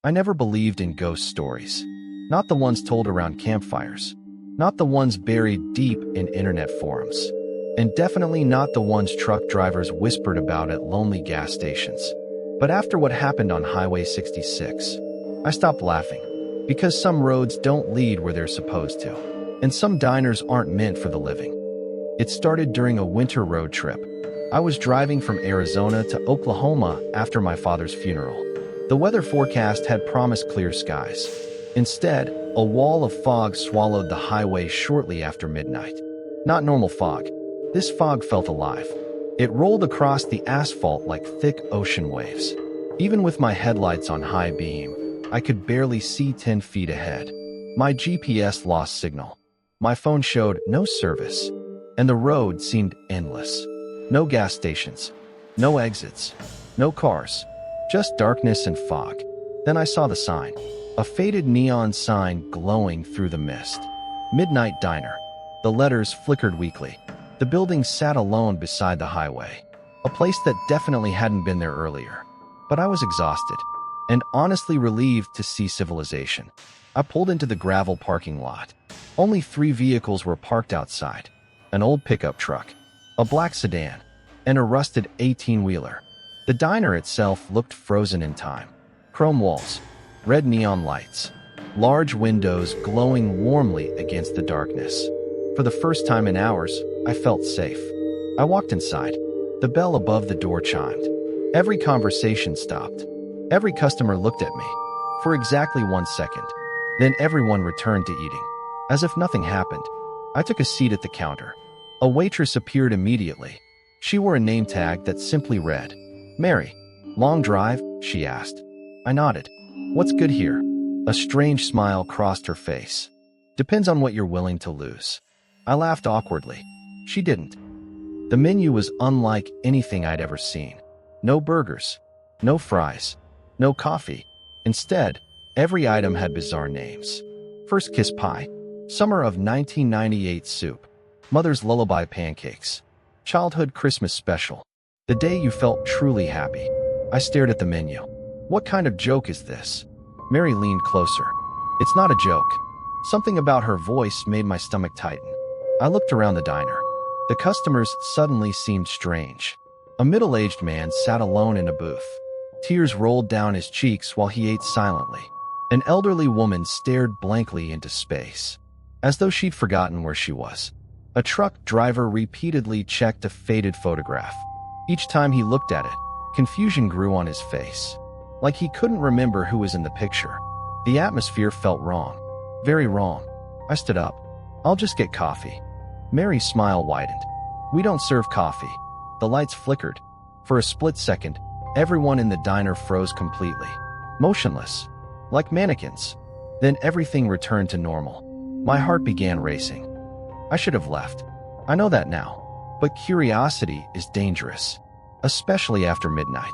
I never believed in ghost stories. Not the ones told around campfires. Not the ones buried deep in internet forums. And definitely not the ones truck drivers whispered about at lonely gas stations. But after what happened on Highway 66, I stopped laughing. Because some roads don't lead where they're supposed to. And some diners aren't meant for the living. It started during a winter road trip. I was driving from Arizona to Oklahoma after my father's funeral. The weather forecast had promised clear skies. Instead, a wall of fog swallowed the highway shortly after midnight. Not normal fog. This fog felt alive. It rolled across the asphalt like thick ocean waves. Even with my headlights on high beam, I could barely see 10 feet ahead. My GPS lost signal. My phone showed no service. And the road seemed endless. No gas stations. No exits. No cars. Just darkness and fog. Then I saw the sign. A faded neon sign glowing through the mist. Midnight Diner. The letters flickered weakly. The building sat alone beside the highway. A place that definitely hadn't been there earlier. But I was exhausted. And honestly relieved to see civilization. I pulled into the gravel parking lot. Only 3 vehicles were parked outside. An old pickup truck, a black sedan, and a rusted 18-wheeler. The diner itself looked frozen in time. Chrome walls, red neon lights, large windows glowing warmly against the darkness. For the first time in hours, I felt safe. I walked inside. The bell above the door chimed. Every conversation stopped. Every customer looked at me. For exactly 1 second. Then everyone returned to eating. As if nothing happened. I took a seat at the counter. A waitress appeared immediately. She wore a name tag that simply read, "Mary." "Long drive?" she asked. I nodded. "What's good here?" A strange smile crossed her face. "Depends on what you're willing to lose." I laughed awkwardly. She didn't. The menu was unlike anything I'd ever seen. No burgers. No fries. No coffee. Instead, every item had bizarre names. First Kiss Pie. Summer of 1998 soup. Mother's Lullaby pancakes. Childhood Christmas special. The day you felt truly happy. I stared at the menu. What kind of joke is this? Mary leaned closer. It's not a joke. Something about her voice made my stomach tighten. I looked around the diner. The customers suddenly seemed strange. A middle-aged man sat alone in a booth. Tears rolled down his cheeks while he ate silently. An elderly woman stared blankly into space, as though she'd forgotten where she was. A truck driver repeatedly checked a faded photograph. Each time he looked at it, confusion grew on his face, like he couldn't remember who was in the picture. The atmosphere felt wrong. Very wrong. I stood up. "I'll just get coffee." Mary's smile widened. "We don't serve coffee." The lights flickered. For a split second, everyone in the diner froze completely. Motionless. Like mannequins. Then everything returned to normal. My heart began racing. I should have left. I know that now. But curiosity is dangerous. Especially after midnight.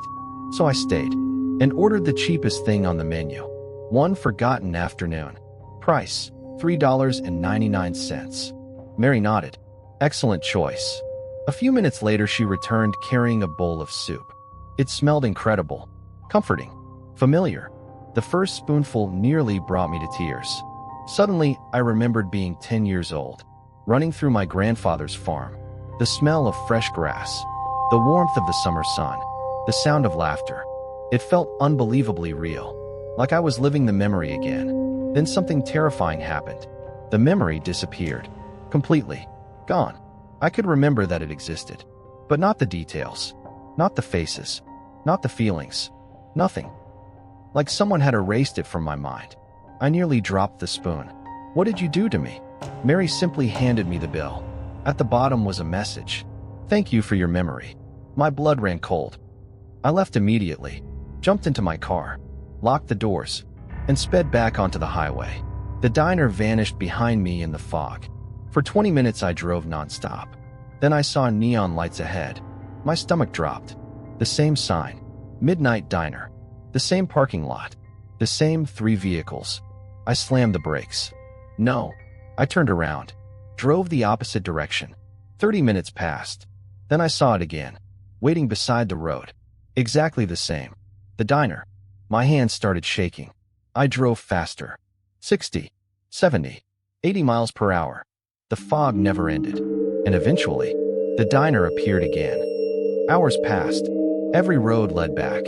So I stayed. And ordered the cheapest thing on the menu. One forgotten afternoon. Price, $3.99. Mary nodded. Excellent choice. A few minutes later she returned carrying a bowl of soup. It smelled incredible. Comforting. Familiar. The first spoonful nearly brought me to tears. Suddenly, I remembered being 10 years old. Running through my grandfather's farm. The smell of fresh grass. The warmth of the summer sun. The sound of laughter. It felt unbelievably real. Like I was living the memory again. Then something terrifying happened. The memory disappeared. Completely. Gone. I could remember that it existed. But not the details. Not the faces. Not the feelings. Nothing. Like someone had erased it from my mind. I nearly dropped the spoon. "What did you do to me?" Mary simply handed me the bill. At the bottom was a message. "Thank you for your memory." My blood ran cold. I left immediately, jumped into my car, locked the doors, and sped back onto the highway. The diner vanished behind me in the fog. For 20 minutes I drove nonstop. Then I saw neon lights ahead. My stomach dropped. The same sign. Midnight Diner. The same parking lot. The same 3 vehicles. I slammed the brakes. No. I turned around. Drove the opposite direction. 30 minutes passed. Then I saw it again. Waiting beside the road. Exactly the same. The diner. My hands started shaking. I drove faster. 60, 70, 80 miles per hour. The fog never ended. And eventually, the diner appeared again. Hours passed. Every road led back.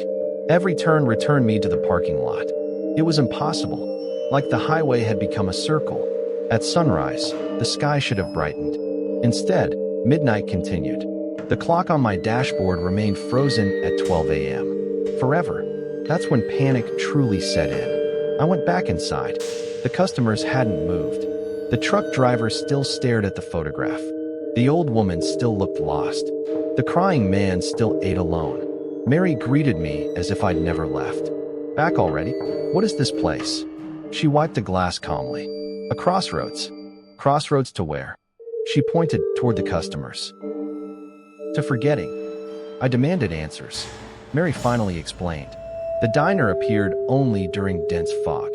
Every turn returned me to the parking lot. It was impossible. Like the highway had become a circle. At sunrise, the sky should have brightened. Instead, midnight continued. The clock on my dashboard remained frozen at 12 a.m. Forever. That's when panic truly set in. I went back inside. The customers hadn't moved. The truck driver still stared at the photograph. The old woman still looked lost. The crying man still ate alone. Mary greeted me as if I'd never left. Back already? What is this place? She wiped the glass calmly. A crossroads. Crossroads to where? She pointed toward the customers. To forgetting. I demanded answers. Mary finally explained. The diner appeared only during dense fog,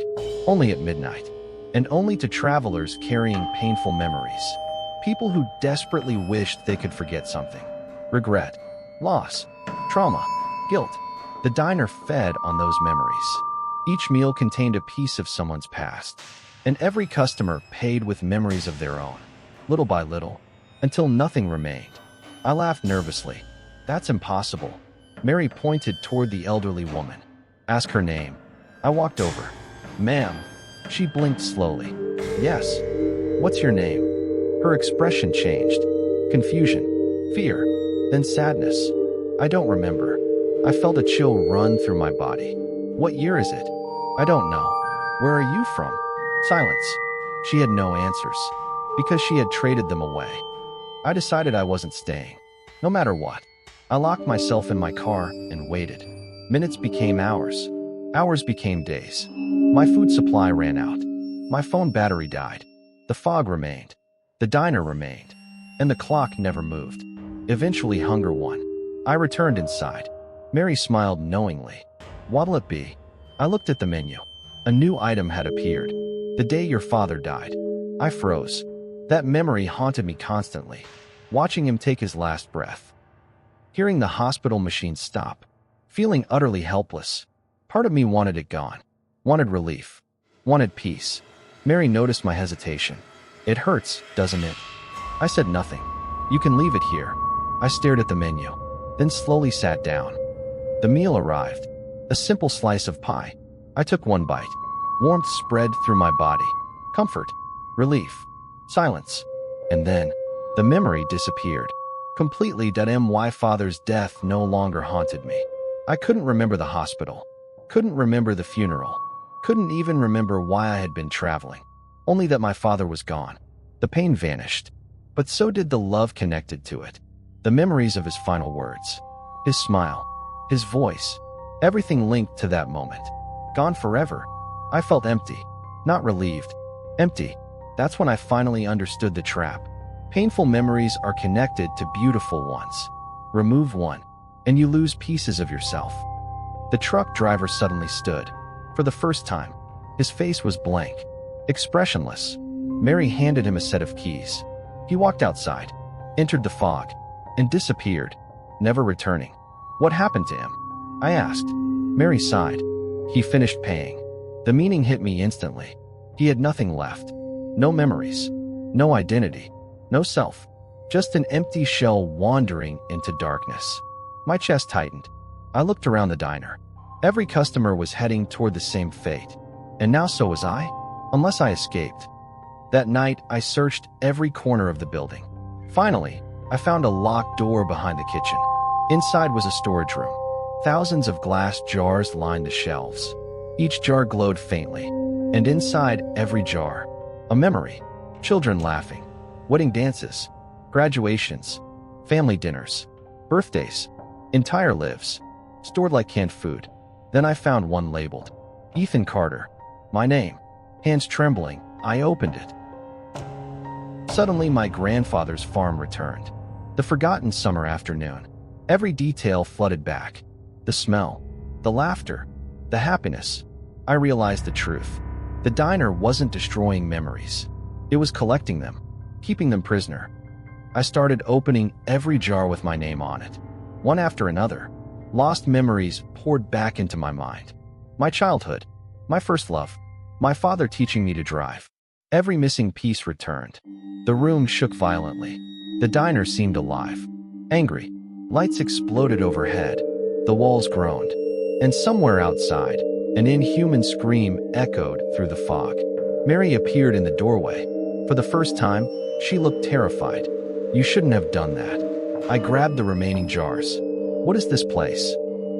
only at midnight, and only to travelers carrying painful memories. People who desperately wished they could forget something. Regret, loss, trauma, guilt. The diner fed on those memories. Each meal contained a piece of someone's past, and every customer paid with memories of their own, little by little, until nothing remained. I laughed nervously. That's impossible. Mary pointed toward the elderly woman. Ask her name. I walked over. Ma'am. She blinked slowly. Yes. What's your name? Her expression changed. Confusion, fear, then sadness. I don't remember. I felt a chill run through my body. What year is it? I don't know. Where are you from? Silence. She had no answers, because she had traded them away. I decided I wasn't staying, no matter what. I locked myself in my car and waited. Minutes became hours. Hours became days. My food supply ran out. My phone battery died. The fog remained. The diner remained. And the clock never moved. Eventually hunger won. I returned inside. Mary smiled knowingly. What'll it be? I looked at the menu. A new item had appeared. The day your father died. I froze. That memory haunted me constantly. Watching him take his last breath. Hearing the hospital machine stop. Feeling utterly helpless. Part of me wanted it gone. Wanted relief. Wanted peace. Mary noticed my hesitation. It hurts, doesn't it? I said nothing. You can leave it here. I stared at the menu, then slowly sat down. The meal arrived. A simple slice of pie. I took one bite. Warmth spread through my body. Comfort. Relief. Silence. And then, the memory disappeared. Completely. My father's death no longer haunted me. I couldn't remember the hospital. Couldn't remember the funeral. Couldn't even remember why I had been traveling. Only that my father was gone. The pain vanished. But so did the love connected to it. The memories of his final words. His smile. His voice. Everything linked to that moment. Gone forever. I felt empty. Not relieved. Empty. That's when I finally understood the trap. Painful memories are connected to beautiful ones. Remove one, and you lose pieces of yourself. The truck driver suddenly stood. For the first time, his face was blank, expressionless. Mary handed him a set of keys. He walked outside, entered the fog, and disappeared, never returning. What happened to him? I asked. Mary sighed. He finished paying. The meaning hit me instantly. He had nothing left. No memories. No identity. No self. Just an empty shell wandering into darkness. My chest tightened. I looked around the diner. Every customer was heading toward the same fate. And now so was I, unless I escaped. That night, I searched every corner of the building. Finally, I found a locked door behind the kitchen. Inside was a storage room. Thousands of glass jars lined the shelves. Each jar glowed faintly, and inside every jar, a memory. Children laughing, wedding dances, graduations, family dinners, birthdays, entire lives, stored like canned food. Then I found one labeled, Ethan Carter. My name. Hands trembling, I opened it. Suddenly my grandfather's farm returned. The forgotten summer afternoon. Every detail flooded back. The smell, the laughter, the happiness. I realized the truth. The diner wasn't destroying memories. It was collecting them, keeping them prisoner. I started opening every jar with my name on it. One after another, lost memories poured back into my mind. My childhood, My first love. My father teaching me to drive. Every missing piece returned. The room shook violently. The diner seemed alive. Angry. Lights exploded overhead. The walls groaned. And somewhere outside, an inhuman scream echoed through the fog. Mary appeared in the doorway. For the first time, she looked terrified. You shouldn't have done that. I grabbed the remaining jars. What is this place?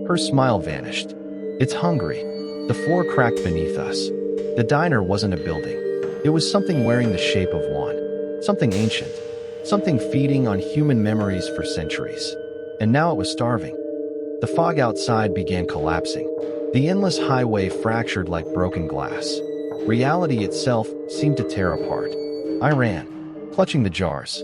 Her smile vanished. It's hungry. The floor cracked beneath us. The diner wasn't a building. It was something wearing the shape of one. Something ancient. Something feeding on human memories for centuries. And now it was starving. The fog outside began collapsing. The endless highway fractured like broken glass. Reality itself seemed to tear apart. I ran, clutching the jars.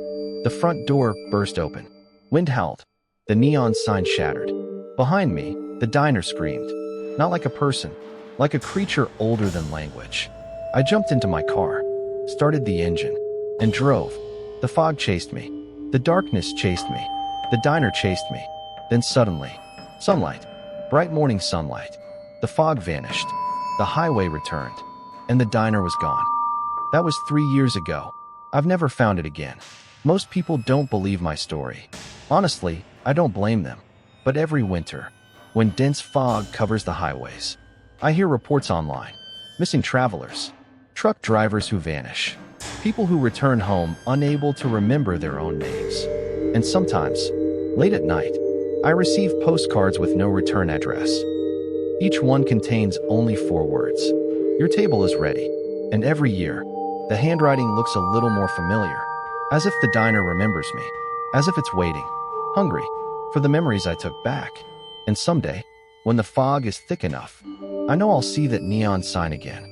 The front door burst open. Wind howled. The neon sign shattered. Behind me, the diner screamed. Not like a person, like a creature older than language. I jumped into my car, started the engine, and drove. The fog chased me. The darkness chased me. The diner chased me. Then suddenly, sunlight. Bright morning sunlight. The fog vanished. The highway returned. And the diner was gone. That was 3 years ago. I've never found it again. Most people don't believe my story. Honestly, I don't blame them. But every winter, when dense fog covers the highways, I hear reports online. Missing travelers, truck drivers who vanish, people who return home unable to remember their own names. And sometimes, late at night, I receive postcards with no return address. Each one contains only 4 words. Your table is ready. And every year, the handwriting looks a little more familiar, as if the diner remembers me, as if it's waiting, hungry, for the memories I took back. And someday, when the fog is thick enough, I know I'll see that neon sign again.